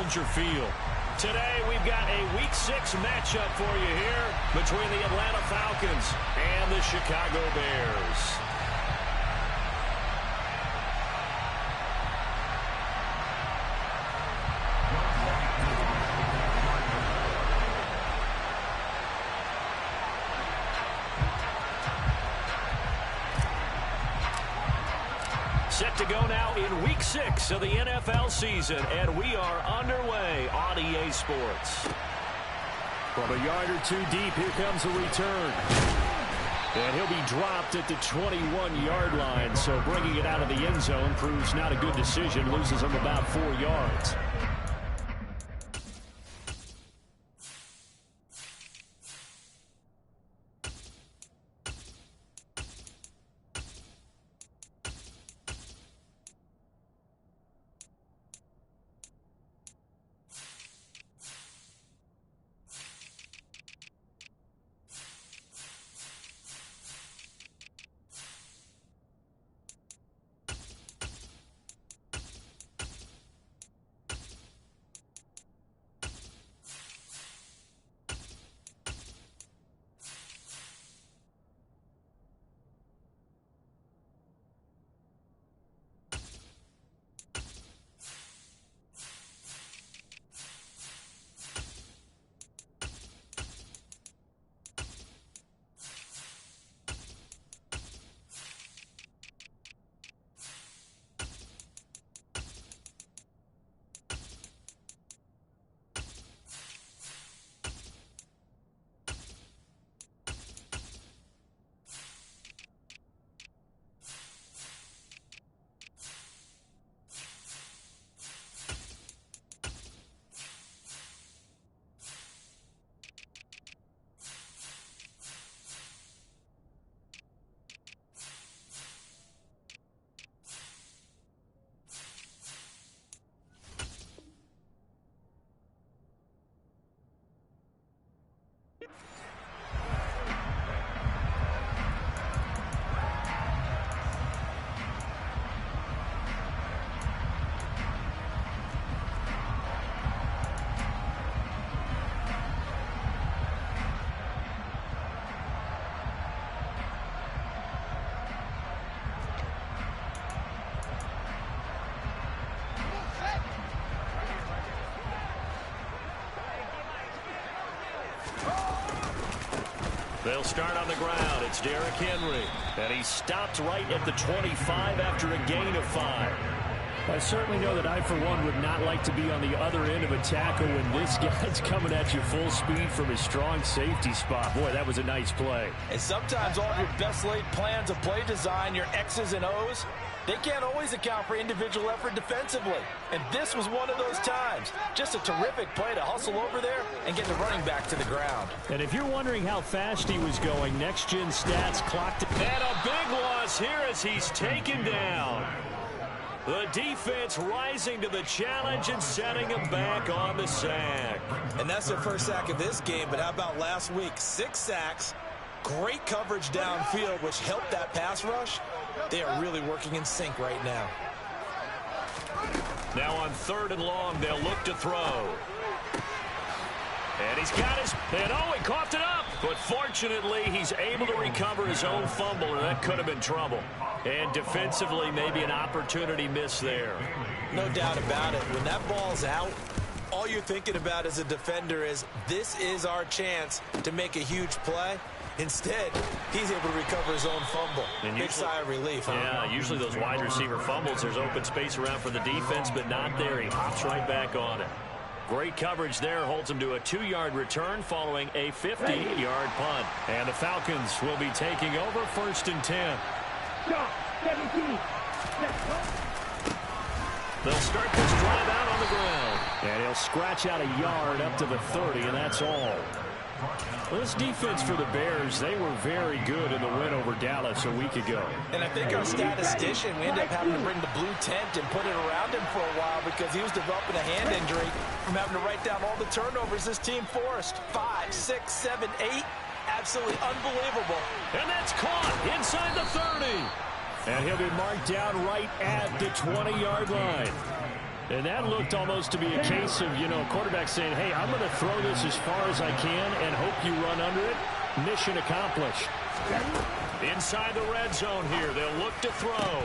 Soldier Field. Today we've got a Week 6 matchup for you here between the Atlanta Falcons and the Chicago Bears. Set to go now in Week 6 of the NFL season, and we are underway on EA Sports. From a yard or two deep, here comes a return. And he'll be dropped at the 21-yard line, so bringing it out of the end zone proves not a good decision, loses him about 4 yards. They'll start on the ground. It's Derrick Henry. And he stopped right at the 25 after a gain of 5. I certainly know that I, for one, would not like to be on the other end of a tackle when this guy's coming at you full speed from his strong safety spot. Boy, that was a nice play. And sometimes all your best laid plans of play design, your X's and O's, they can't always account for individual effort defensively. And this was one of those times. Just a terrific play to hustle over there and get the running back to the ground. And if you're wondering how fast he was going, next-gen stats clocked it. And a big loss here as he's taken down. The defense rising to the challenge and setting him back on the sack. And that's their first sack of this game, but how about last week? 6 sacks, great coverage downfield, which helped that pass rush. They are really working in sync right now. Now on 3rd and long, they'll look to throw. And he's got his, and oh, he coughed it up. But fortunately, he's able to recover his own fumble, and that could have been trouble. And defensively, maybe an opportunity miss there. No doubt about it. When that ball's out, all you're thinking about as a defender is, this is our chance to make a huge play. Instead, he's able to recover his own fumble. Big sigh of relief, huh? Yeah, usually those wide receiver fumbles, there's open space around for the defense, but not there. He hops right back on it. Great coverage there, holds him to a 2-yard return following a 50-yard punt. And the Falcons will be taking over 1st and 10. They'll start this drive out on the ground. And he'll scratch out a yard up to the 30, and that's all. Well, this defense for the Bears, they were very good in the win over Dallas a week ago. And I think our statistician, we ended up having to bring the blue tent and put it around him for a while because he was developing a hand injury from having to write down all the turnovers this team forced. 5, 6, 7, 8. Absolutely unbelievable. And that's caught inside the 30. And he'll be marked down right at the 20-yard line. And that looked almost to be a case of, a quarterback saying, hey, I'm going to throw this as far as I can and hope you run under it. Mission accomplished. Inside the red zone here, they'll look to throw.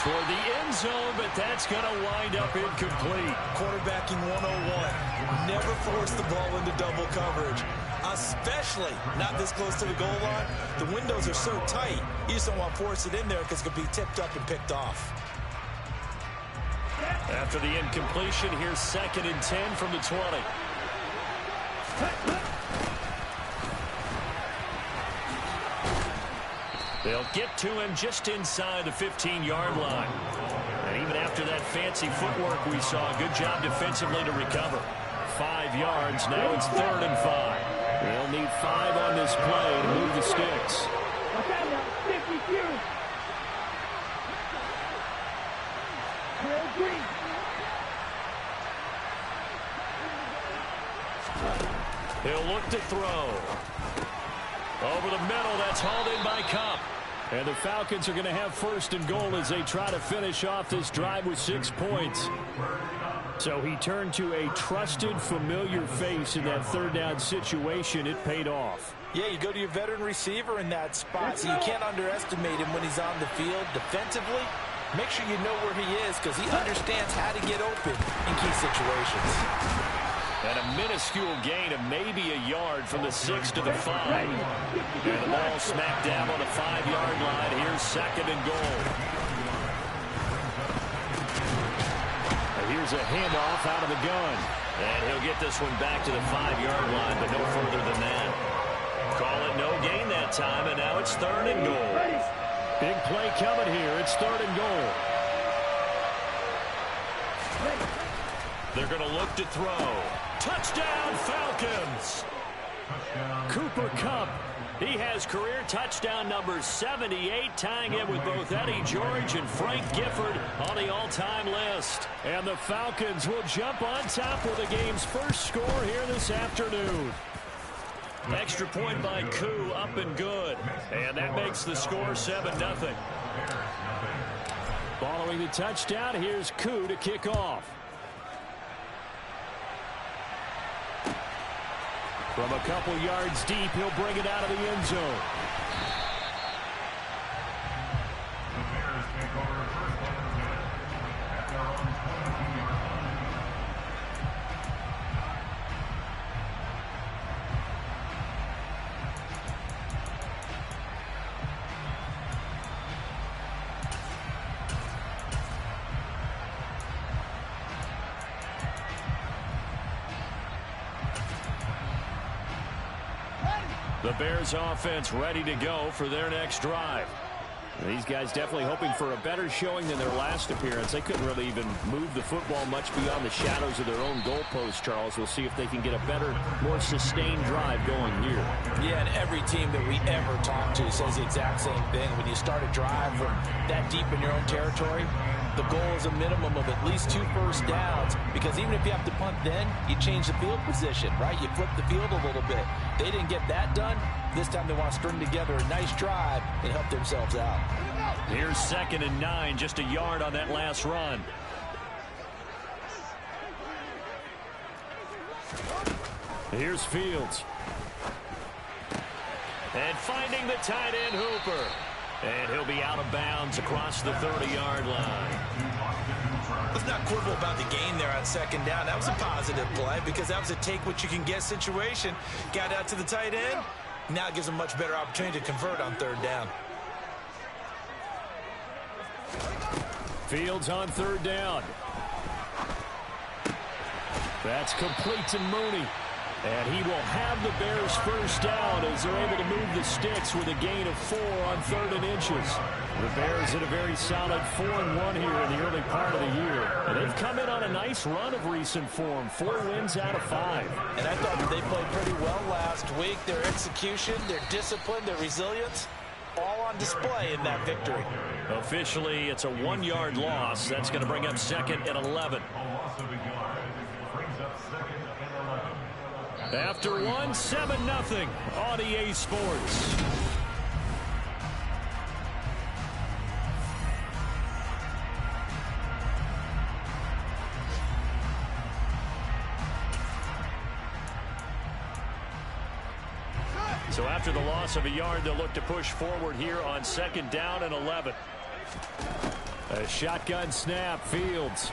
Toward the end zone, but that's going to wind up incomplete. Quarterbacking 101. Never force the ball into double coverage, especially not this close to the goal line. The windows are so tight, you just don't want to force it in there because it could be tipped up and picked off. After the incompletion, here's 2nd and 10 from the 20. They'll get to him just inside the 15-yard line. And even after that fancy footwork we saw, good job defensively to recover. 5 yards, now it's 3rd and 5. They'll need 5 on this play to move the sticks. He'll look to throw. Over the middle, that's hauled in by Cup. And the Falcons are going to have 1st and goal as they try to finish off this drive with 6 points. So he turned to a trusted, familiar face in that 3rd down situation. It paid off. Yeah, you go to your veteran receiver in that spot, so you can't underestimate him when he's on the field. Defensively, make sure you know where he is because he understands how to get open in key situations. And a minuscule gain of maybe a yard from the 6 to the 5. And the ball smacked down on the 5-yard line. Here's 2nd and goal. And here's a handoff out of the gun. And he'll get this one back to the 5-yard line, but no further than that. Call it no gain that time, and now it's 3rd and goal. Big play coming here. It's 3rd and goal. They're going to look to throw. Touchdown, Falcons! Cooper Kupp, he has career touchdown number 78, tying it with both Eddie George and Frank Gifford on the all-time list. And the Falcons will jump on top with the game's first score here this afternoon. Extra point by Koo, up and good. And that makes the score 7-0. Following the touchdown, here's Koo to kick off. From a couple yards deep, he'll bring it out of the end zone. The Bears offense ready to go for their next drive. These guys definitely hoping for a better showing than their last appearance. They couldn't really even move the football much beyond the shadows of their own goalpost, Charles. We'll see if they can get a better, more sustained drive going here. Yeah, and every team that we ever talk to says the exact same thing. When you start a drive from that deep in your own territory, the goal is a minimum of at least 2 first downs, because even if you have to punt then, you change the field position, right? You flip the field a little bit. They didn't get that done. This time they want to string together a nice drive and help themselves out. Here's 2nd and 9, just a yard on that last run. Here's Fields. And finding the tight end Hooper. And he'll be out of bounds across the 30-yard line. Let's not quibble about the gain there on 2nd down. That was a positive play because that was a take-what-you-can-get situation. Got out to the tight end. Now it gives them a much better opportunity to convert on 3rd down. Fields on 3rd down. That's complete to Mooney. And he will have the Bears first down as they're able to move the sticks with a gain of 4 on 3rd and inches. The Bears in a very solid 4-1 here in the early part of the year. And they've come in on a nice run of recent form. 4 wins out of 5. And I thought that they played pretty well last week. Their execution, their discipline, their resilience, all on display in that victory. Officially, it's a 1-yard loss. That's going to bring up 2nd and 11. After 1, 7-0 on EA Sports. So after the loss of a yard, they'll look to push forward here on 2nd down and 11. A shotgun snap. Fields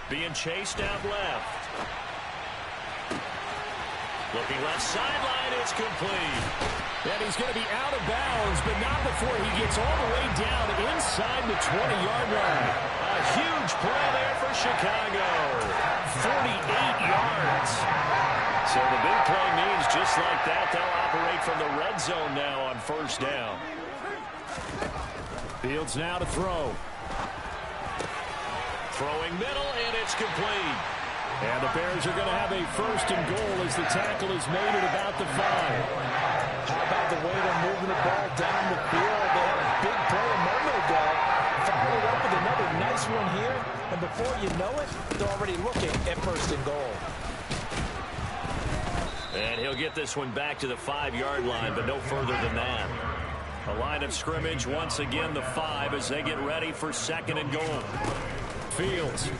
being chased out left. Looking left sideline, it's complete. And he's going to be out of bounds, but not before he gets all the way down inside the 20-yard line. A huge play there for Chicago. 48 yards. So the big play means just like that, they'll operate from the red zone now on 1st down. Fields now to throw. Throwing middle, and it's complete. And the Bears are going to have a 1st and goal as the tackle is made at about the 5. How about the way they're moving the ball down the field? They had a big play a moment ago. Followed up with another nice one here. And before you know it, they're already looking at 1st and goal. And he'll get this one back to the 5-yard line, but no further than that. A line of scrimmage, once again, the 5 as they get ready for 2nd and goal. Fields.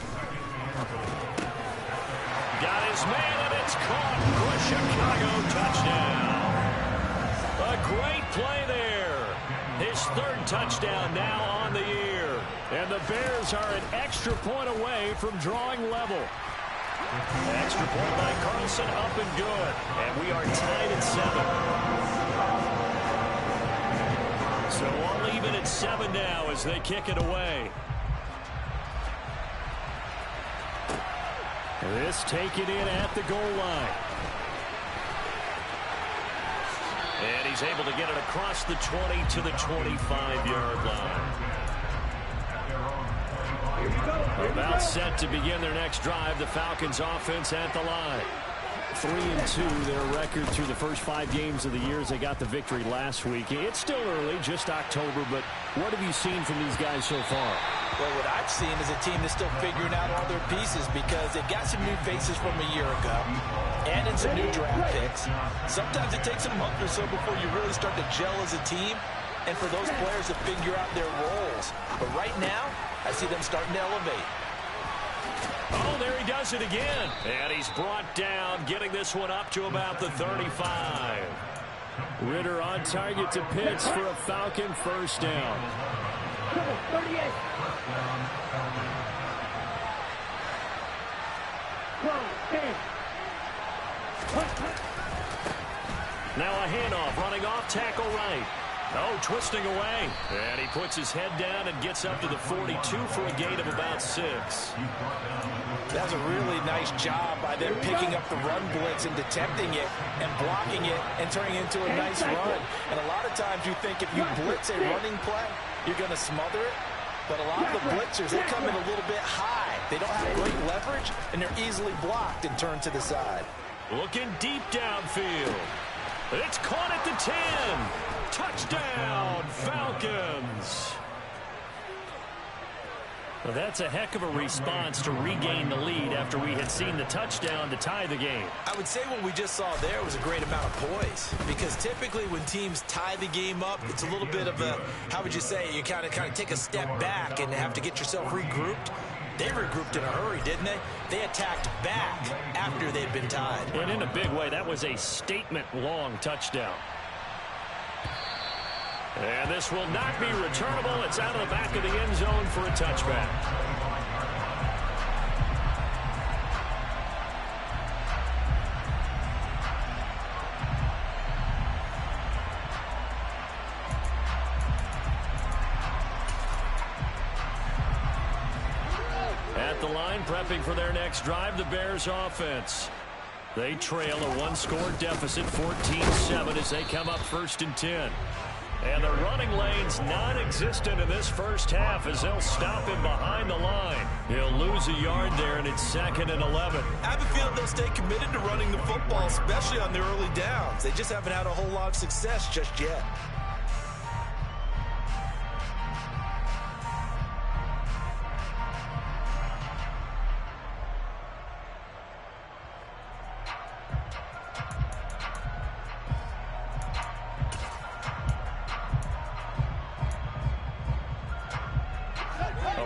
Got his man, and it's caught for a Chicago touchdown. A great play there. His 3rd touchdown now on the year. And the Bears are an extra point away from drawing level. Extra point by Carlson, up and good. And we are tied at 7. So all even at 7 now as they kick it away. This taken in at the goal line. And he's able to get it across the 20 to the 25-yard line. About set to begin their next drive. The Falcons offense at the line. 3-2 their record through the first 5 games of the year as they got the victory last week. It's still early, just October, but what have you seen from these guys so far? Well, what I've seen is a team that's still figuring out all their pieces because they've got some new faces from a year ago and in some new draft picks. Sometimes it takes a month or so before you really start to gel as a team and for those players to figure out their roles. But right now, I see them starting to elevate. Oh, there he does it again. And he's brought down, getting this one up to about the 35. Ritter on target to Pitts for a Falcon 1st down. 38. Now a handoff, running off, tackle right. Oh, twisting away. And he puts his head down and gets up to the 42 for a gain of about 6. That's a really nice job by them picking up the run blitz and detecting it and blocking it and turning it into a nice run. And a lot of times you think if you blitz a running play, you're going to smother it. But a lot of the blitzers, they come in a little bit high. They don't have great leverage, and they're easily blocked and turned to the side. Looking deep downfield. It's caught at the 10. Touchdown, Falcons. Well, that's a heck of a response to regain the lead after we had seen the touchdown to tie the game. I would say what we just saw there was a great amount of poise, because typically when teams tie the game up, it's a little bit of a, how would you say, you kind of take a step back and have to get yourself regrouped. They regrouped in a hurry, didn't they? They attacked back after they'd been tied. And in a big way, that was a statement-long touchdown. And this will not be returnable. It's out of the back of the end zone for a touchback. At the line, prepping for their next drive, the Bears offense. They trail a one-score deficit, 14-7, as they come up 1st and 10. And the running lane's non-existent in this first half as they'll stop him behind the line. He'll lose a yard there, and it's 2nd and 11. I have a feeling they'll stay committed to running the football, especially on their early downs. They just haven't had a whole lot of success just yet.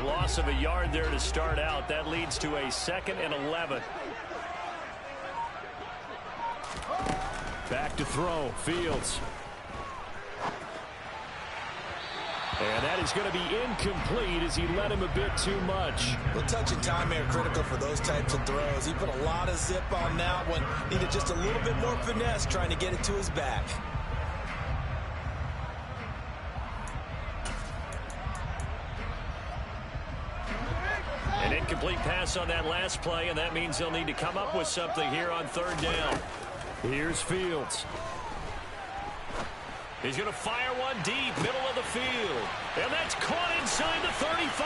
Loss of a yard there to start out. That leads to a 2nd and 11. Back to throw, Fields. And that is going to be incomplete as he led him a bit too much. Well, touch and time here critical for those types of throws. He put a lot of zip on that one. Needed just a little bit more finesse trying to get it to his back. An incomplete pass on that last play, and that means they'll need to come up with something here on third down. Here's Fields. He's going to fire one deep, middle of the field. And that's caught inside the 35.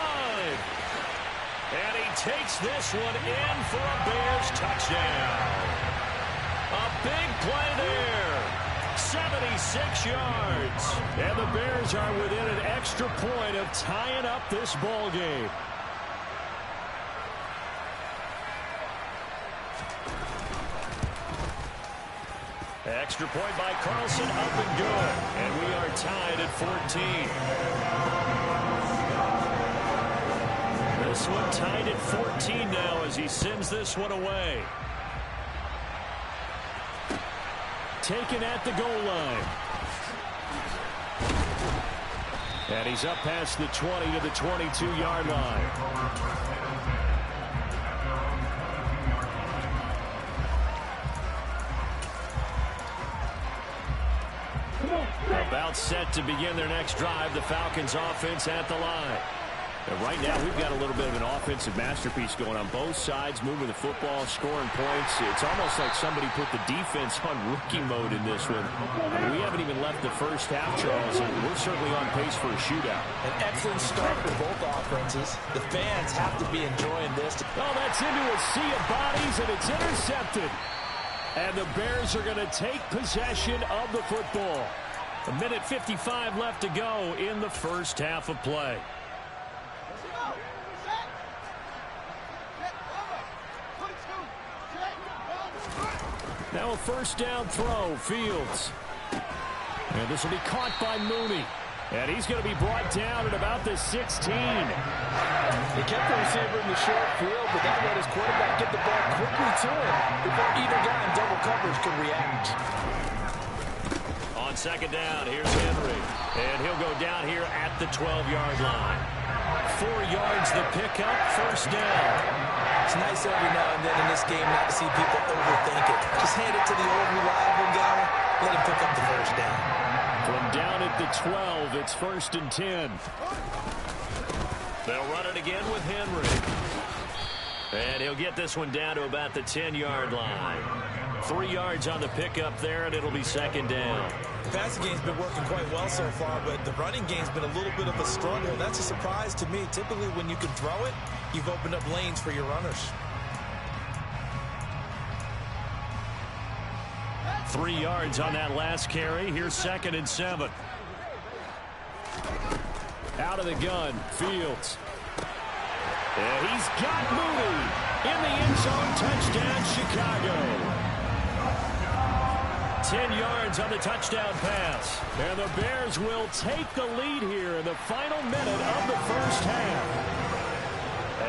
And he takes this one in for a Bears touchdown. A big play there. 76 yards. And the Bears are within an extra point of tying up this ball game. Extra point by Carlson, up and good. And we are tied at 14. This one tied at 14 now as he sends this one away. Taken at the goal line. And he's up past the 20 to the 22-yard line. About set to begin their next drive. The Falcons offense at the line. And right now we've got a little bit of an offensive masterpiece going on both sides, moving the football, scoring points. It's almost like somebody put the defense on rookie mode in this one. I mean, we haven't even left the first half, Charles, and we're certainly on pace for a shootout. An excellent start for both offenses. The fans have to be enjoying this. Oh, that's into a sea of bodies, and it's intercepted. And the Bears are going to take possession of the football. 1:55 left to go in the first half of play. Now a first down throw, Fields. And this will be caught by Mooney. And he's going to be brought down at about the 16. He kept the receiver in the short field, but then let his quarterback get the ball quickly to him before either guy in double coverage could react. On second down, here's Henry. And he'll go down here at the 12-yard line. 4 yards the pickup, first down. It's nice every now and then in this game not to see people overthink it. Just hand it to the old reliable guy. Let him pick up the first down. From down at the 12, it's 1st and 10. They'll run it again with Henry. And he'll get this one down to about the 10-yard line. 3 yards on the pickup there, and it'll be second down. The passing game's been working quite well so far, but the running game's been a little bit of a struggle. And that's a surprise to me. Typically, when you can throw it, you've opened up lanes for your runners. 3 yards on that last carry. Here's 2nd and 7. Out of the gun, Fields. And he's got Mooney in the end zone. Touchdown, Chicago. 10 yards on the touchdown pass. And the Bears will take the lead here in the final minute of the first half.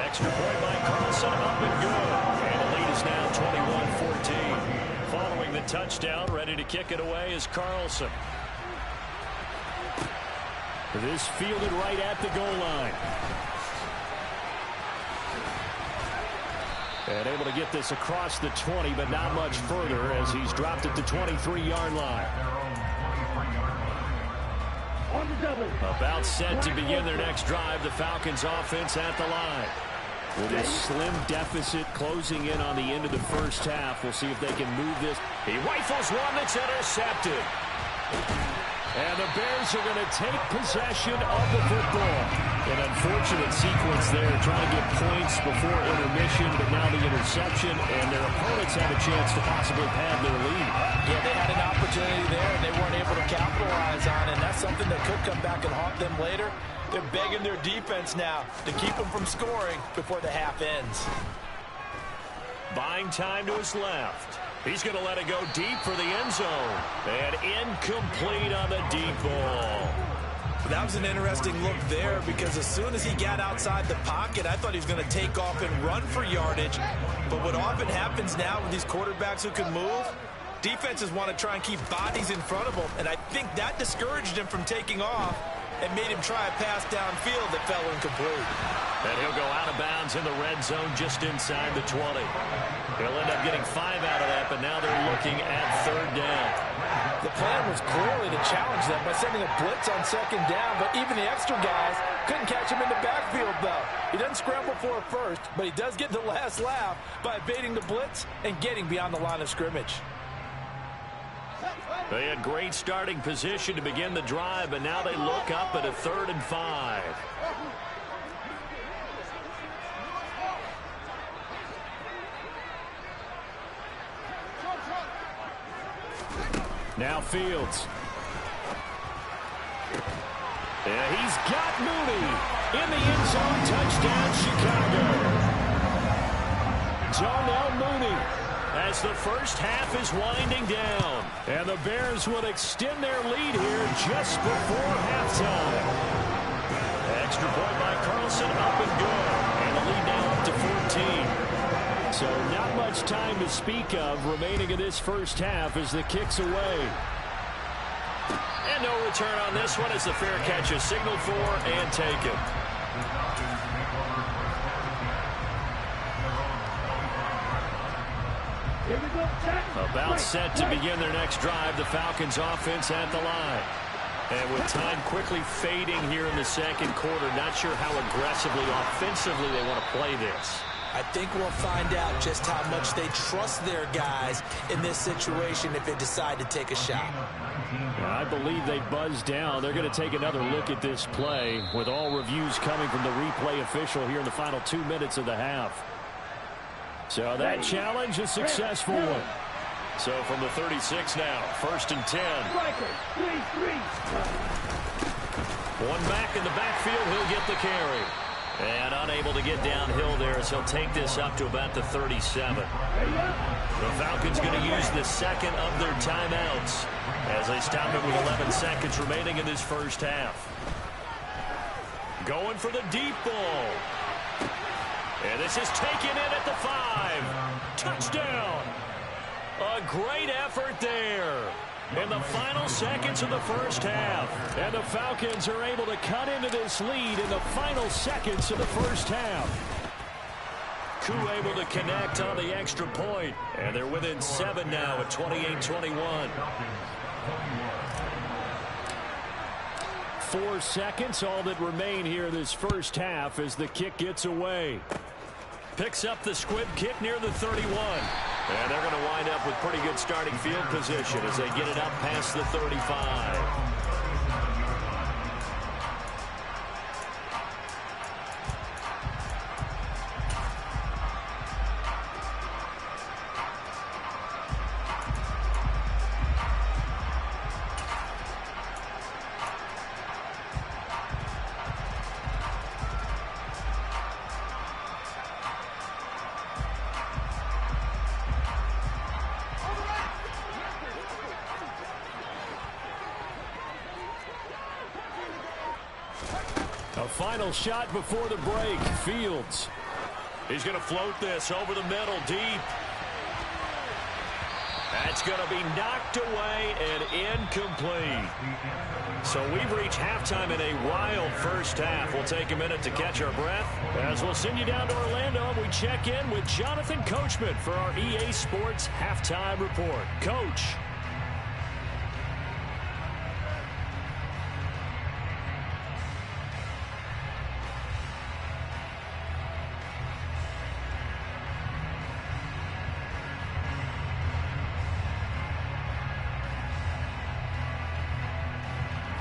Extra point by Carlson, up and good. And the lead is now 21-14. Following the touchdown, ready to kick it away is Carlson. This fielded right at the goal line. And able to get this across the 20, but not much further as he's dropped it to 23-yard line. About set to begin their next drive, the Falcons offense at the line. With a slim deficit closing in on the end of the first half, we'll see if they can move this. He rifles one that's intercepted. And the Bears are going to take possession of the football. An unfortunate sequence there, trying to get points before intermission, but now the interception, and their opponents have a chance to possibly pad their lead. Yeah, they had an opportunity there, and they weren't able to capitalize on it, and that's something that could come back and haunt them later. They're begging their defense now to keep them from scoring before the half ends. Buying time to his left. He's going to let it go deep for the end zone. And incomplete on the deep ball. That was an interesting look there because as soon as he got outside the pocket, I thought he was going to take off and run for yardage. But what often happens now with these quarterbacks who can move, Defenses want to try and keep bodies in front of them, and I think that discouraged him from taking off and made him try a pass downfield that fell incomplete. And he'll go out of bounds in the red zone just inside the 20. He'll end up getting 5 out of that, but now they're looking at 3rd down. The plan was clearly to challenge them by sending a blitz on 2nd down, but even the extra guys couldn't catch him in the backfield, though. He doesn't scramble for a first, but he does get the last laugh by evading the blitz and getting beyond the line of scrimmage. They had great starting position to begin the drive, but now they look up at a 3rd and 5. Now Fields. Yeah, he's got Mooney in the end zone. Touchdown, Chicago. Darnell Mooney as the first half is winding down. And the Bears will extend their lead here just before halftime. Extra point by Carlson, up and good. And the lead now up to 14. So not much time to speak of remaining in this first half as the kick's away. And no return on this one as the fair catch is signaled for and taken. About set to begin their next drive, the Falcons offense at the line. And with time quickly fading here in the second quarter, not sure how aggressively, offensively they want to play this. I think we'll find out just how much they trust their guys in this situation if they decide to take a shot. I believe they buzzed down. They're going to take another look at this play with all reviews coming from the replay official here in the final 2 minutes of the half. So that challenge is a successful one. So from the 36 now, 1st and 10. One back in the backfield, he'll get the carry. And unable to get downhill there as he'll take this up to about the 37. The Falcons going to use the second of their timeouts as they stop it with 11 seconds remaining in this first half. Going for the deep ball. And this is taken in at the 5. Touchdown. A great effort there in the final seconds of the first half. And the Falcons are able to cut into this lead in the final seconds of the first half. Koo able to connect on the extra point. And they're within 7 now at 28-21. 4 seconds, all that remain here in this first half as the kick gets away. Picks up the squib kick near the 31. And they're going to wind up with pretty good starting field position as they get it up past the 35. Final shot before the break. Fields. He's going to float this over the middle deep. That's going to be knocked away and incomplete. So we've reached halftime in a wild first half. We'll take a minute to catch our breath as we'll send you down to Orlando and we check in with Jonathan Coachman for our EA Sports Halftime Report. Coach.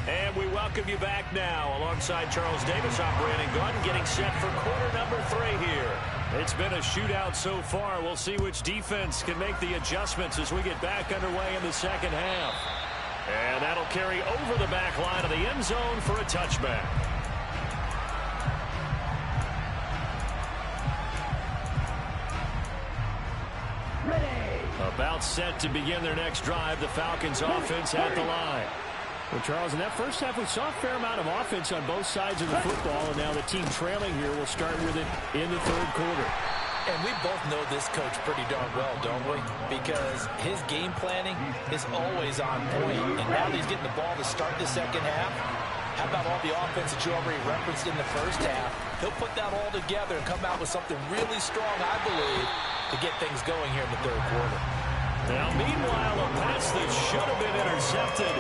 And we welcome you back now alongside Charles Davis. I'm Brandon Gordon getting set for quarter number 3 here. It's been a shootout so far. We'll see which defense can make the adjustments as we get back underway in the second half. And that'll carry over the back line of the end zone for a touchback. About set to begin their next drive. The Falcons offense at the line. Well, Charles, in that first half, we saw a fair amount of offense on both sides of the football, and now the team trailing here will start with it in the third quarter. And we both know this coach pretty darn well, don't we? Because his game planning is always on point. And now that he's getting the ball to start the second half, how about all the offense that you already referenced in the first half? He'll put that all together and come out with something really strong, I believe, to get things going here in the third quarter. Now, meanwhile, a pass that should have been intercepted,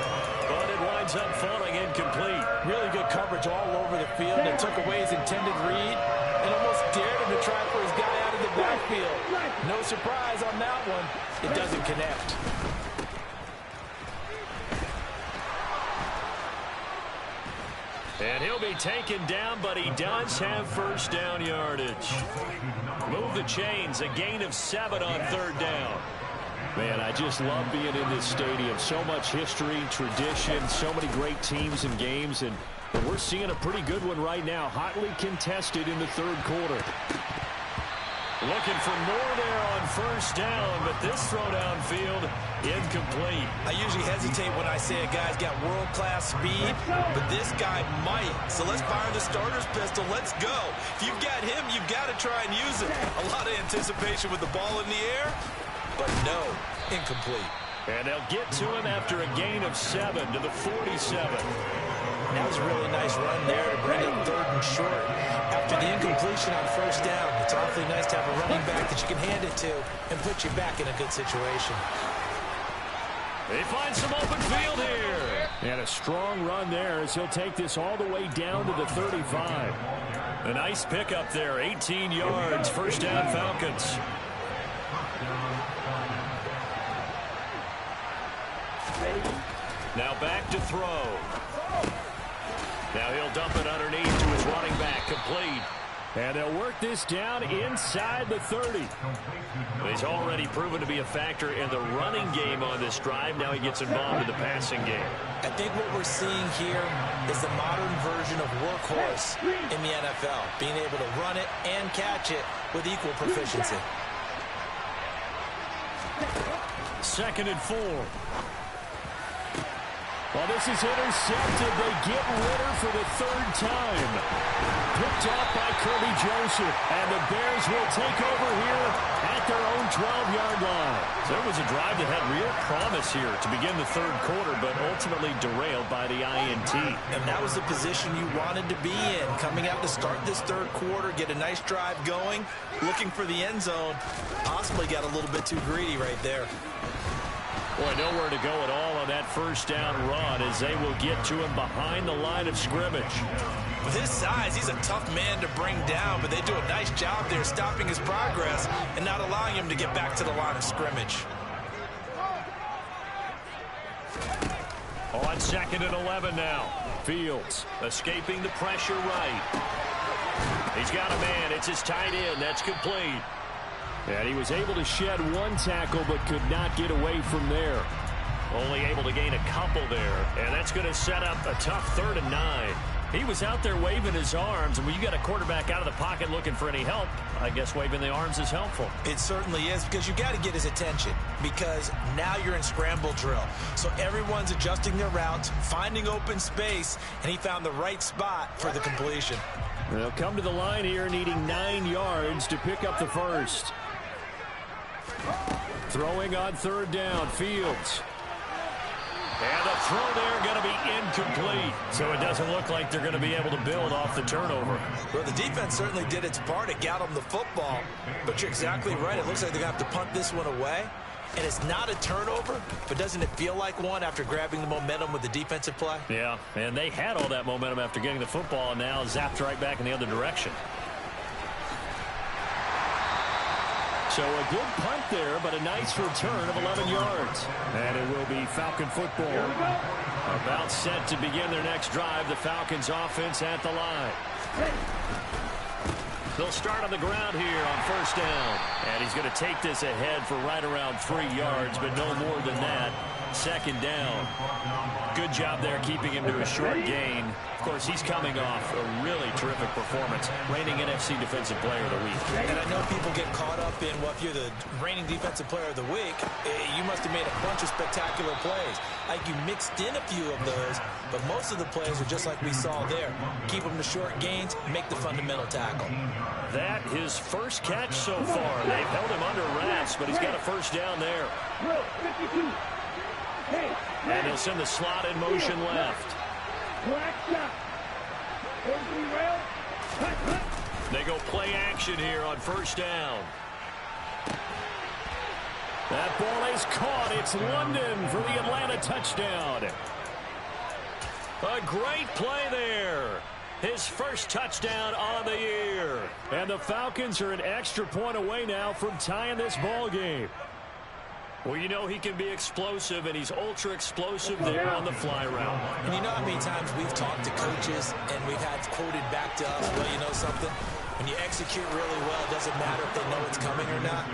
but it winds up falling incomplete. Really good coverage all over the field. It took away his intended read and almost dared him to try for his guy out of the backfield. No surprise on that one. It doesn't connect. And he'll be taken down, but he does have first down yardage. Move the chains, a gain of 7 on third down. Man, I just love being in this stadium. So much history, tradition, so many great teams and games, and we're seeing a pretty good one right now, hotly contested in the third quarter. Looking for more there on first down, but this throw downfield, incomplete. I usually hesitate when I say a guy's got world-class speed, but this guy might. So let's fire the starter's pistol. Let's go. If you've got him, you've got to try and use it. A lot of anticipation with the ball in the air, but no, incomplete. And they'll get to him after a gain of 7 to the 47. That was a really nice run there to bring up third and short. After the incompletion on first down, it's awfully nice to have a running back that you can hand it to and put you back in a good situation. They find some open field here. And a strong run there as he'll take this all the way down to the 35. A nice pickup there, 18 yards, first down Falcons. Now back to throw. Now he'll dump it underneath to his running back, complete. And they'll work this down inside the 30. He's already proven to be a factor in the running game on this drive. Now he gets involved in the passing game. I think what we're seeing here is the modern version of workhorse in the NFL, being able to run it and catch it with equal proficiency. 2nd and 4. Well, this is intercepted. They get Ritter for the 3rd time. Picked off by Kirby Joseph. And the Bears will take over here at their own 12-yard line. So it was a drive that had real promise here to begin the third quarter, but ultimately derailed by the INT. And that was the position you wanted to be in. Coming out to start this third quarter, get a nice drive going, looking for the end zone. Possibly got a little bit too greedy right there. Boy, nowhere to go at all on that first down run as they will get to him behind the line of scrimmage. With his size, he's a tough man to bring down, but they do a nice job there stopping his progress and not allowing him to get back to the line of scrimmage. On 2nd and 11 now. Fields escaping the pressure right. He's got a man. It's his tight end. That's complete. And he was able to shed one tackle but could not get away from there. Only able to gain a couple there. And that's going to set up a tough 3rd and 9. He was out there waving his arms, and when you got a quarterback out of the pocket looking for any help, I guess waving the arms is helpful. It certainly is, because you got to get his attention, because now you're in scramble drill. So everyone's adjusting their routes, finding open space, and he found the right spot for the completion. They'll come to the line here needing 9 yards to pick up the first. Throwing on 3rd down, Fields. And the throw there going to be incomplete. So it doesn't look like they're going to be able to build off the turnover. Well, the defense certainly did its part. It got them the football. But you're exactly right. It looks like they're going to have to punt this one away. And it's not a turnover, but doesn't it feel like one after grabbing the momentum with the defensive play? Yeah, and they had all that momentum after getting the football and now zapped right back in the other direction. So a good punt there, but a nice return of 11 yards. And it will be Falcon football. About set to begin their next drive. The Falcons offense at the line. They'll start on the ground here on first down. And he's going to take this ahead for right around 3 yards, but no more than that. 2nd down. Good job there keeping him to a short gain. Of course, he's coming off a really terrific performance, reigning NFC Defensive Player of the Week. And I know people get caught up in, well, if you're the reigning Defensive Player of the Week, you must have made a bunch of spectacular plays. Like you mixed in a few of those, but most of the plays are just like we saw there. Keep them to short gains, make the fundamental tackle. That his first catch so far. They've held him under wraps, but he's got a first down there. And they'll send the slot in motion left. They go play action here on first down. That ball is caught. It's London for the Atlanta touchdown. A great play there. His first touchdown on the year. And the Falcons are an extra point away now from tying this ball game. Well, you know he can be explosive, and he's ultra explosive there on the fly route. And you know how many times we've talked to coaches and we've had quoted back to us, well, you know something? When you execute really well, it doesn't matter if they know it's coming or not.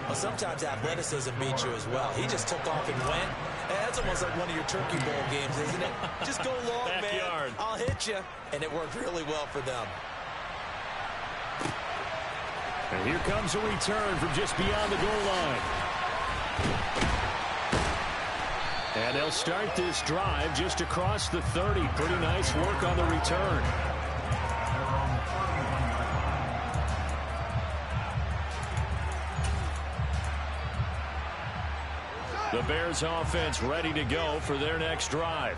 Well, sometimes athleticism beats you as well. He just took off and went. And that's almost like one of your Turkey Bowl games, isn't it? Just go long, Backyard. man. I'll hit you. And it worked really well for them. And here comes a return from just beyond the goal line. And they'll start this drive just across the 30. Pretty nice work on the return. The Bears offense ready to go for their next drive.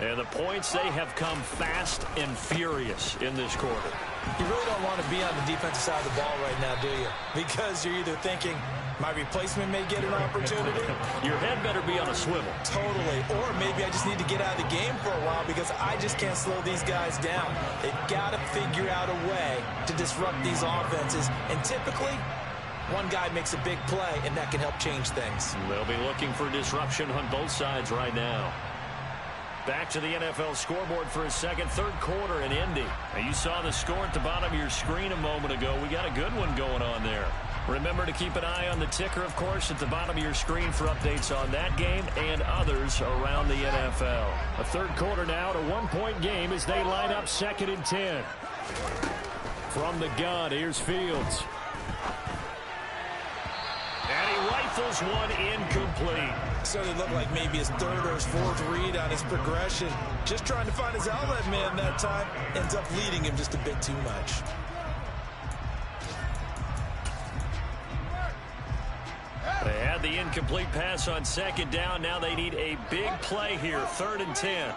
And the points, they have come fast and furious in this quarter. You really don't want to be on the defensive side of the ball right now, do you? Because you're either thinking, my replacement may get an opportunity. Your head better be on a swivel. Totally. Or maybe I just need to get out of the game for a while because I just can't slow these guys down. They've got to figure out a way to disrupt these offenses. And typically, one guy makes a big play, and that can help change things. They'll be looking for disruption on both sides right now. Back to the NFL scoreboard for a second, third quarter in Indy. Now, you saw the score at the bottom of your screen a moment ago. We got a good one going on there. Remember to keep an eye on the ticker, of course, at the bottom of your screen for updates on that game and others around the NFL. A third quarter now, a one-point game as they line up 2nd and 10. From the gun, here's Fields. And he rifles one incomplete. So it looked like maybe his third or his fourth read on his progression. Just trying to find his outlet man that time. Ends up leading him just a bit too much. They had the incomplete pass on 2nd down. Now they need a big play here. 3rd and 10.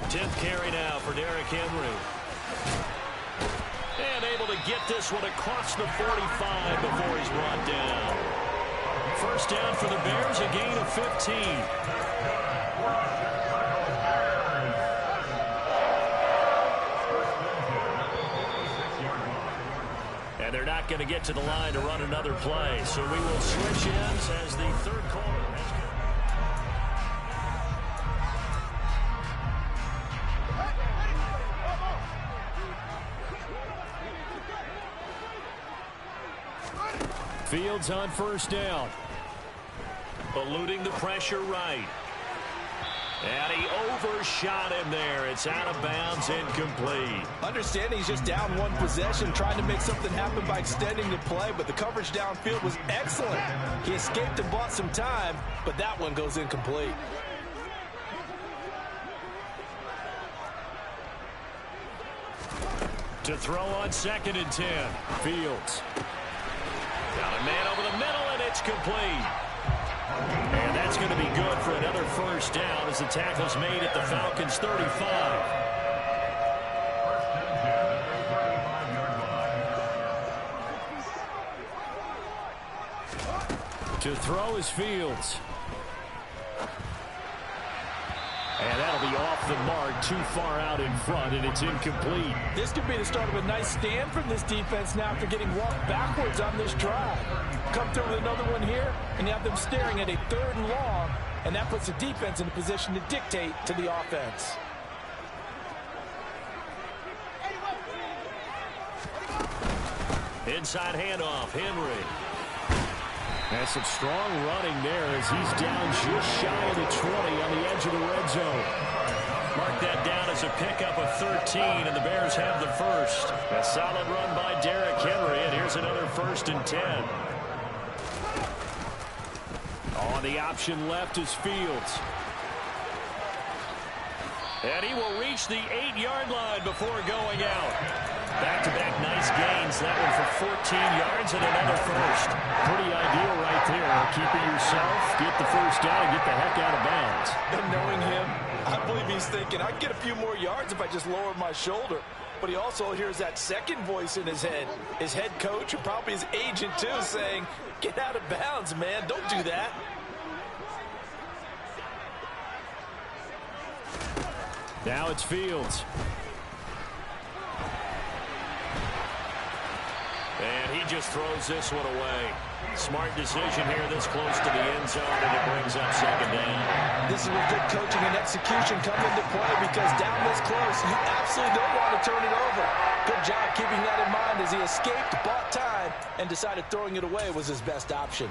10th carry now for Derrick Henry. And able to get this one across the 45 before he's brought down. First down for the Bears, a gain of 15. And they're not going to get to the line to run another play. So we will switch ends as the third quarter. Fields on first down. Eluding the pressure right. And he overshot him there. It's out of bounds, incomplete. Understanding he's just down one possession, trying to make something happen by extending the play, but the coverage downfield was excellent. He escaped and bought some time, but that one goes incomplete. To throw on 2nd and 10. Fields. Got a man over the middle, and it's complete. And that's going to be good for another first down as the tackle's made at the Falcons' 35. To throw is Fields. And that'll be off the mark, too far out in front, and it's incomplete. This could be the start of a nice stand from this defense now after getting walked backwards on this drive. Come through with another one here, and you have them staring at a 3rd and long, and that puts the defense in a position to dictate to the offense. Inside handoff, Henry. And some strong running there as he's down just shy of the 20 on the edge of the red zone. Mark that down as a pickup of 13, and the Bears have the first. A solid run by Derrick Henry, and here's another 1st and 10. On the option left is Fields. And he will reach the 8-yard line before going out. Back-to-back nice gains. That one for 14 yards and another first. Pretty ideal right there. Keeping yourself, get the first down, and get the heck out of bounds. And knowing him, I believe he's thinking, I can get a few more yards if I just lower my shoulder. But he also hears that second voice in his head. His head coach, and probably his agent too, saying, get out of bounds, man. Don't do that. Now it's Fields. And he just throws this one away. Smart decision here this close to the end zone, and it brings up 2nd down. This is where good coaching and execution come into play, because down this close, you absolutely don't want to turn it over. Good job keeping that in mind as he escaped, bought time, and decided throwing it away was his best option.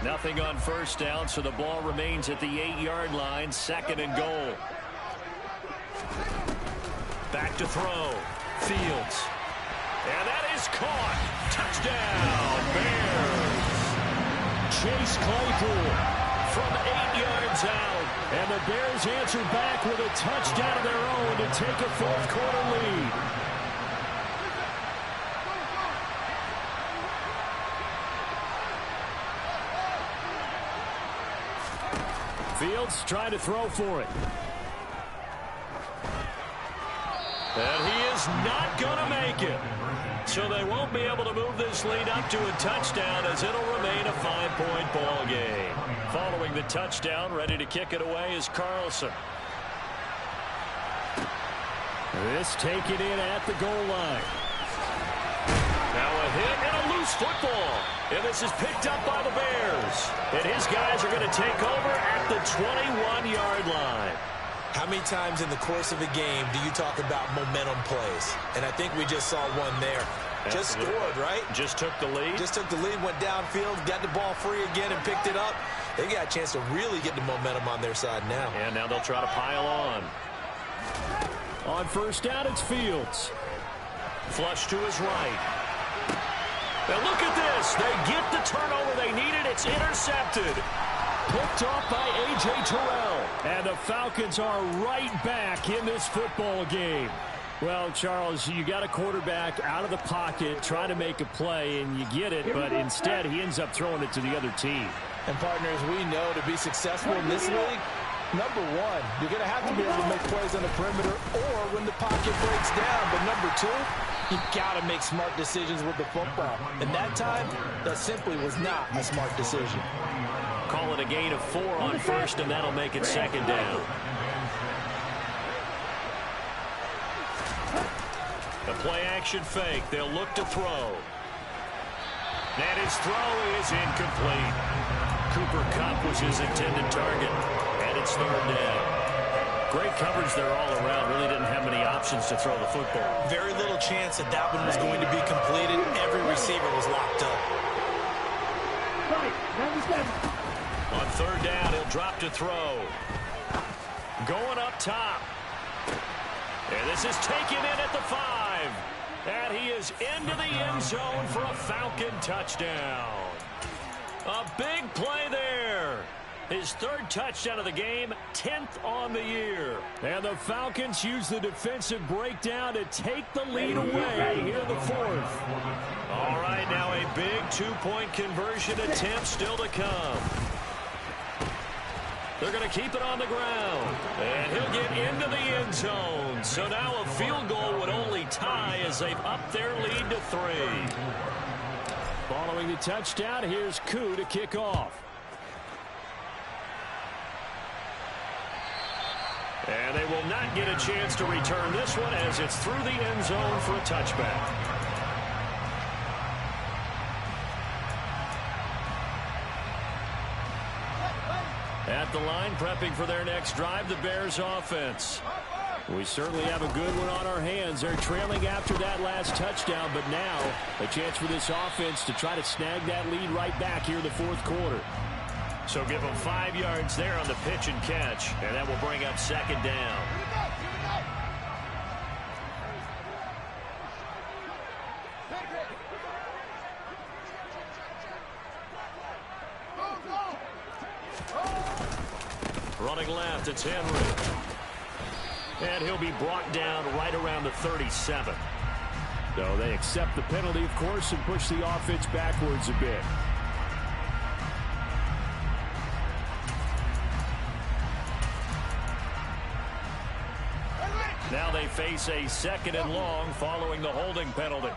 Nothing on 1st down, so the ball remains at the 8-yard line, 2nd and goal. Back to throw. Fields. And that is caught. Touchdown, Bears. Chase Claypool from 8 yards out. And the Bears answer back with a touchdown of their own to take a 4th-quarter lead. Fields trying to throw for it. And he is not going to make it. So they won't be able to move this lead up to a touchdown, as it'll remain a 5-point ball game. Following the touchdown, ready to kick it away is Carlson. This taken in at the goal line. Now a hit and a loose football. And this is picked up by the Bears. And his guys are going to take over at the 21-yard line. How many times in the course of a game do you talk about momentum plays? And I think we just saw one there. Absolutely. Just scored, right? Just took the lead. Just took the lead, went downfield, got the ball free again and picked it up. They got a chance to really get the momentum on their side now. And now they'll try to pile on. On 1st down, it's Fields. Flush to his right. Now look at this. They get the turnover they needed. It's intercepted. Picked off by A.J. Terrell. And the Falcons are right back in this football game. Well, Charles, you got a quarterback out of the pocket trying to make a play, and you get it, but instead he ends up throwing it to the other team. And, partners, we know to be successful in this league, number one, you're going to have to be able to make plays on the perimeter or when the pocket breaks down. But number two, you got to make smart decisions with the football. And that time, that simply was not a smart decision. Call it a gain of 4 on 1st, and that'll make it 2nd down. The play-action fake. They'll look to throw. And his throw is incomplete. Cooper Kupp was his intended target, and it's 3rd down. Great coverage there all around. Really didn't have many options to throw the football. Very little chance that that one was going to be completed. Every receiver was locked up. On 3rd down, he'll drop to throw. Going up top. And this is taken in at the 5. And he is into the end zone for a Falcon touchdown. A big play there. His 3rd touchdown of the game, 10th on the year. And the Falcons use the defensive breakdown to take the lead away here in the 4th. All right, now a big 2-point conversion attempt still to come. They're going to keep it on the ground. And he'll get into the end zone. So now a field goal would only tie as they've upped their lead to 3. Following the touchdown, here's Koo to kick off. And they will not get a chance to return this one as it's through the end zone for a touchback. At the line, prepping for their next drive, the Bears offense. We certainly have a good one on our hands. They're trailing after that last touchdown, but now a chance for this offense to try to snag that lead right back here in the 4th quarter. So give him 5 yards there on the pitch and catch, and that will bring up second down. Running left, it's Henry. And he'll be brought down right around the 37. So they accept the penalty, of course, and push the offense backwards a bit. Now they face a 2nd and long following the holding penalty.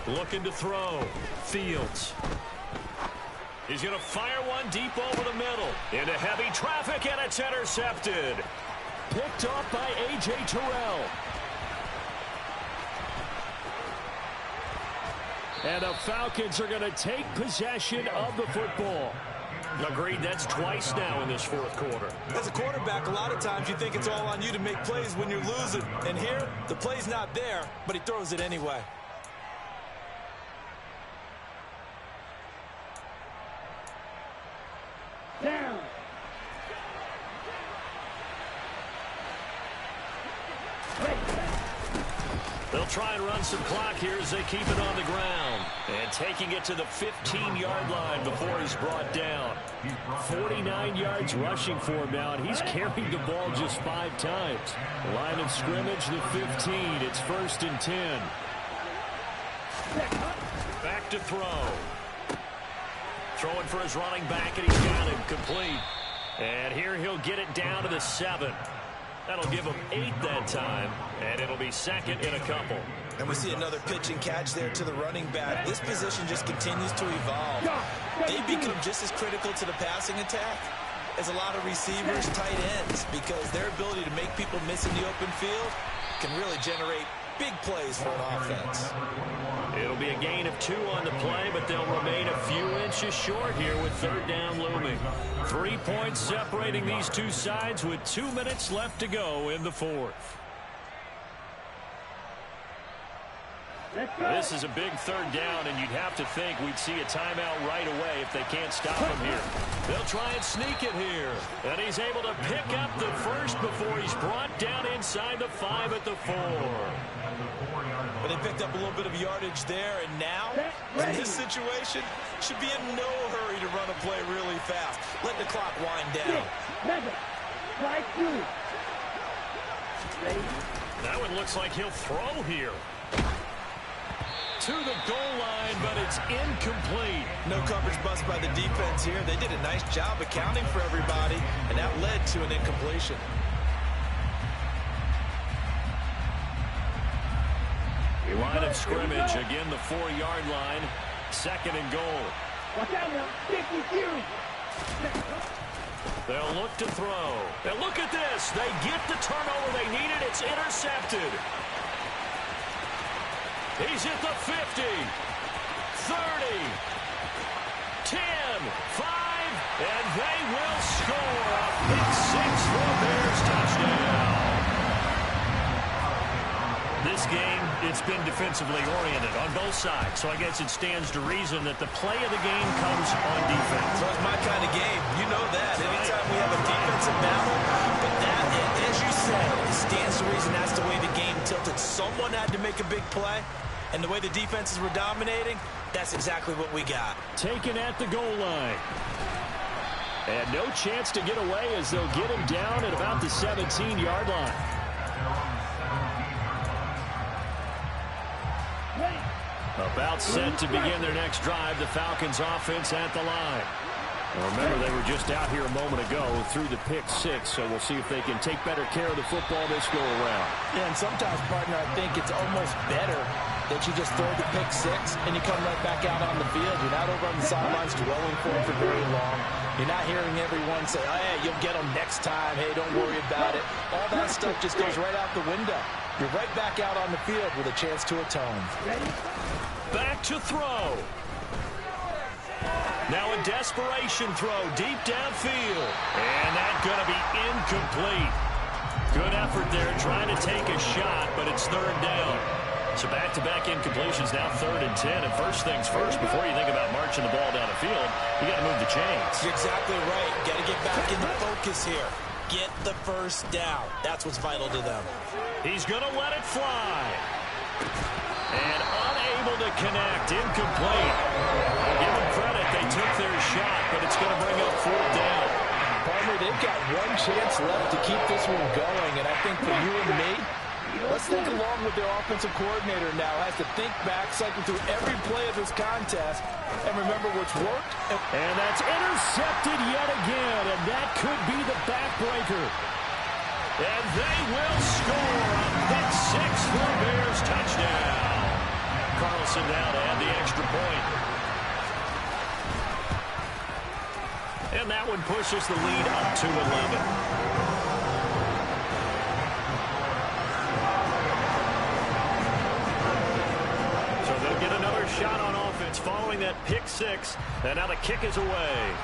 Looking to throw. Fields. He's going to fire one deep over the middle. Into heavy traffic, and it's intercepted. Picked off by A.J. Terrell. And the Falcons are going to take possession of the football. Agreed, that's twice now in this 4th quarter. As a quarterback, a lot of times you think it's all on you to make plays when you're losing. And here, the play's not there, but he throws it anyway. Down. They'll try and run some clock here as they keep it on the ground. And taking it to the 15-yard line before he's brought down. 49 yards rushing for him now, and he's carried the ball just 5 times. Line of scrimmage, the 15. It's 1st and 10. Back to throw. Throwing for his running back, and he's got him complete. And here he'll get it down to the 7. That'll give him 8 that time, and it'll be 2nd in a couple. And we see another pitch and catch there to the running back. This position just continues to evolve. They become just as critical to the passing attack as a lot of receivers, tight ends, because their ability to make people miss in the open field can really generate big plays for an offense. It'll be a gain of 2 on the play, but they'll remain a few inches short here with 3rd down looming. 3 points separating these two sides with 2 minutes left to go in the 4th. This is a big 3rd down, and you'd have to think we'd see a timeout right away if they can't stop him here. They'll try and sneak it here. And he's able to pick up the first before he's brought down inside the 5 at the 4. But they picked up a little bit of yardage there, and now, in this situation, should be in no hurry to run a play really fast. Let the clock wind down. That one looks like he'll throw here. To the goal line, but it's incomplete. No coverage bust by the defense here. They did a nice job accounting for everybody, and that led to an incompletion. Line of scrimmage, again the 4-yard line. 2nd and goal. Watch out now, 52. They'll look to throw. And look at this. They get the turnover they needed. It's intercepted. He's at the 50, 30, 10, 5, and they will score a pick 6 for a Bears touchdown. This game, it's been defensively oriented on both sides, so I guess it stands to reason that the play of the game comes on defense. So it's my kind of game. You know that. Anytime we have a defensive battle, but that, as you said, it stands to reason that's the way the game tilted. Someone had to make a big play, and the way the defenses were dominating, that's exactly what we got. Taken at the goal line. And no chance to get away as they'll get him down at about the 17-yard line. About set to begin their next drive, the Falcons offense at the line. Well, remember, they were just out here a moment ago through the pick 6, so we'll see if they can take better care of the football this go around. Yeah, and sometimes, partner, I think it's almost better that you just throw the pick 6 and you come right back out on the field. You're not over on the sidelines dwelling for it for very long. You're not hearing everyone say, oh, hey, you'll get them next time. Hey, don't worry about it. All that stuff just goes right out the window. You're right back out on the field with a chance to atone. Back to throw. Now a desperation throw deep downfield. And that's going to be incomplete. Good effort there trying to take a shot, but it's 3rd down. So back-to-back incompletions, now 3rd and 10. And first things first, before you think about marching the ball down the field, you got to move the chains. You're exactly right. Got to get back into focus here. Get the first down. That's what's vital to them. He's going to let it fly. And unable to connect. Incomplete. I'll give them credit. They took their shot, but it's going to bring up 4th down. Partner, they've got one chance left to keep this one going. And I think for you and me, let's think along with their offensive coordinator now. Has to think back, cycle through every play of this contest, and remember what's worked. And that's intercepted yet again, and that could be the backbreaker. And they will score a pick six for the Bears. Touchdown. Carlson now to add the extra point. And that one pushes the lead up to 11. Shot on offense following that pick six, and now the kick is away.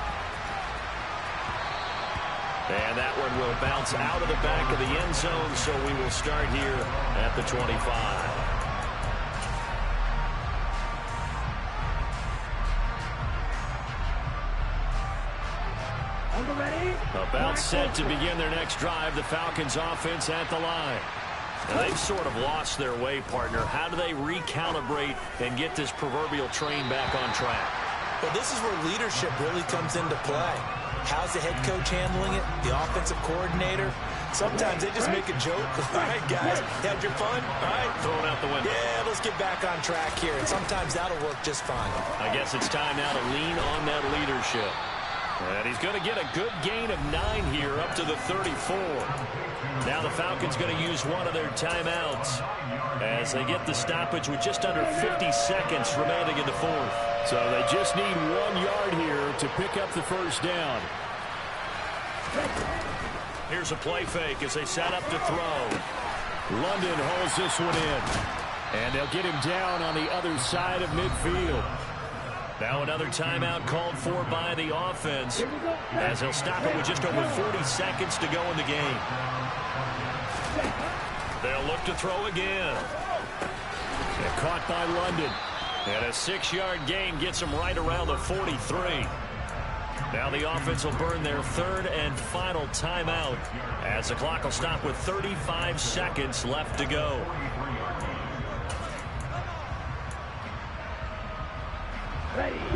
And that one will bounce out of the back of the end zone, so we will start here at the 25. About set to begin their next drive, the Falcons offense at the line. Now, they've sort of lost their way, partner. How do they recalibrate and get this proverbial train back on track? Well, this is where leadership really comes into play. How's the head coach handling it? The offensive coordinator? Sometimes they just make a joke. All right, guys, had your fun? All right. Throw it out the window. Yeah, let's get back on track here. And sometimes that'll work just fine. I guess it's time now to lean on that leadership. And he's going to get a good gain of 9 here up to the 34. Now the Falcons going to use one of their timeouts as they get the stoppage with just under 50 seconds remaining in the 4th. So they just need 1 yard here to pick up the first down. Here's a play fake as they set up to throw. London holds this one in. And they'll get him down on the other side of midfield. Now another timeout called for by the offense as they'll stop it with just over 40 seconds to go in the game. They'll look to throw again. And caught by London. And a 6-yard gain gets them right around the 43. Now the offense will burn their 3rd and final timeout as the clock will stop with 35 seconds left to go.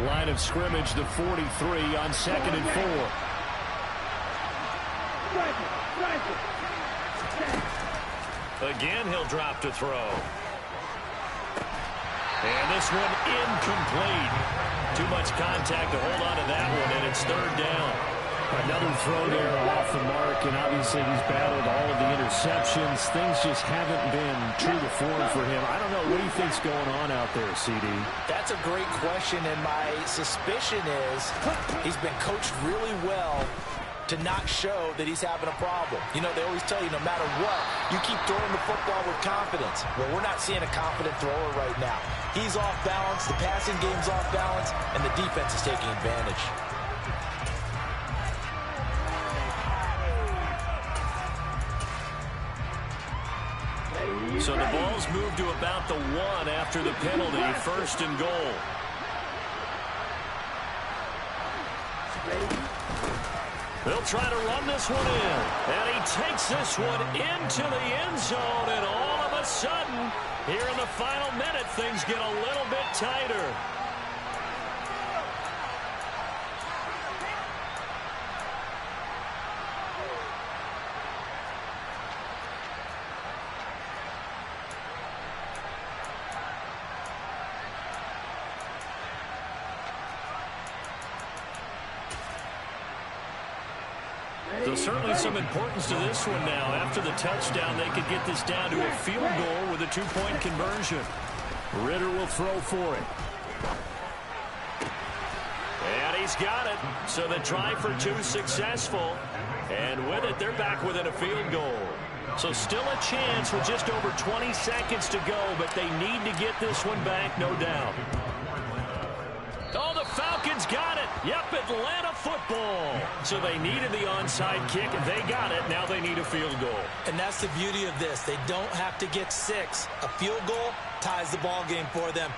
Line of scrimmage, the 43 on 2nd and 4. Again, he'll drop to throw. And this one incomplete. Too much contact to hold on to that one, and it's 3rd down. Another throw there off the mark, and obviously he's battled all of the interceptions. Things just haven't been true to form for him. I don't know. What do you think's going on out there, CD? That's a great question, and my suspicion is he's been coached really well to not show that he's having a problem. You know, they always tell you no matter what, you keep throwing the football with confidence. Well, we're not seeing a confident thrower right now. He's off balance, the passing game's off balance, and the defense is taking advantage. So the ball's moved to about the 1 after the penalty, 1st and goal. They'll try to run this one in. And he takes this one into the end zone. And all of a sudden, here in the final minute, things get a little bit tighter. So certainly some importance to this one now. After the touchdown, they could get this down to a field goal with a 2-point conversion. Ritter will throw for it. And he's got it. So the try for 2 successful. And with it, they're back within a field goal. So still a chance with just over 20 seconds to go, but they need to get this one back, no doubt. Oh, the Falcons got it. Yep, Atlanta football. So they needed the onside kick. They got it. Now they need a field goal. And that's the beauty of this. They don't have to get 6. A field goal ties the ball game for them.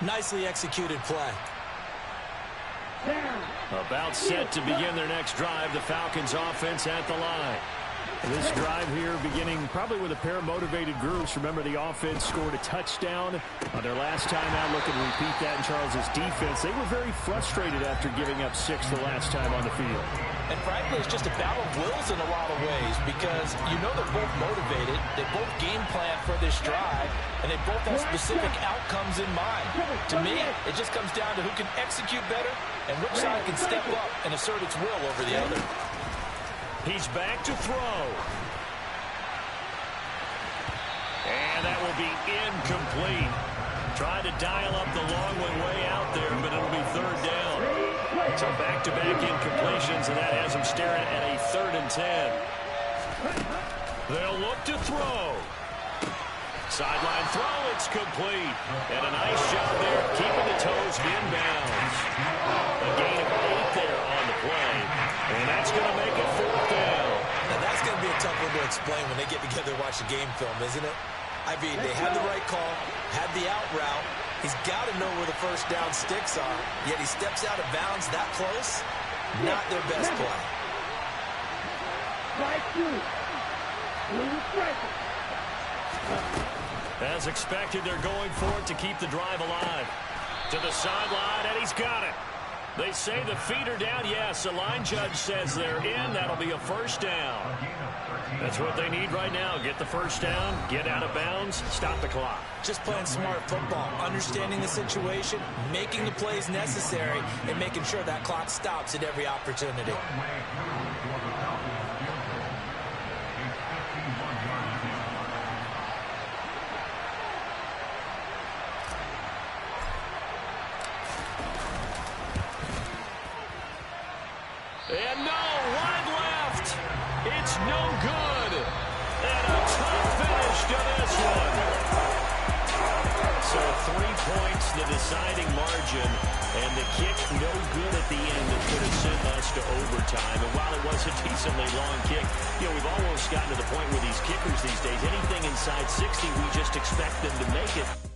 Nicely executed play. About set to begin their next drive. The Falcons offense at the line. This drive here beginning probably with a pair of motivated groups. Remember, the offense scored a touchdown on their last time out. Looking to repeat that in Charles's defense. They were very frustrated after giving up 6 the last time on the field. And frankly, it's just a battle of wills in a lot of ways because you know they're both motivated. They both game plan for this drive, and they both have specific outcomes in mind. To me, it just comes down to who can execute better and which side can step up and assert its will over the other. He's back to throw. And that will be incomplete. Tried to dial up the long one way out there, but it'll be 3rd down. So back-to-back incompletions, and that has him staring at a 3rd and 10. They'll look to throw. Sideline throw, it's complete. And a nice job there, keeping the toes inbounds. A gain of 8 there on the play. And that's going to make it 4th down. Now that's going to be a tough one to explain when they get together and watch the game film, isn't it? I mean, they had the right call, had the out route. He's got to know where the first down sticks are, yet he steps out of bounds that close. Not their best play. As expected, they're going for it to keep the drive alive. To the sideline, and he's got it. They say the feet are down. Yes, the line judge says they're in. That'll be a 1st down. That's what they need right now. Get the 1st down, get out of bounds, stop the clock. Just playing smart football, understanding the situation, making the plays necessary, and making sure that clock stops at every opportunity. And no, wide left. It's no good. And a tough finish to this one. So 3 points, the deciding margin. And the kick no good at the end that could have sent us to overtime. And while it was a decently long kick, you know, we've almost gotten to the point where these kickers these days, anything inside 60, we just expect them to make it.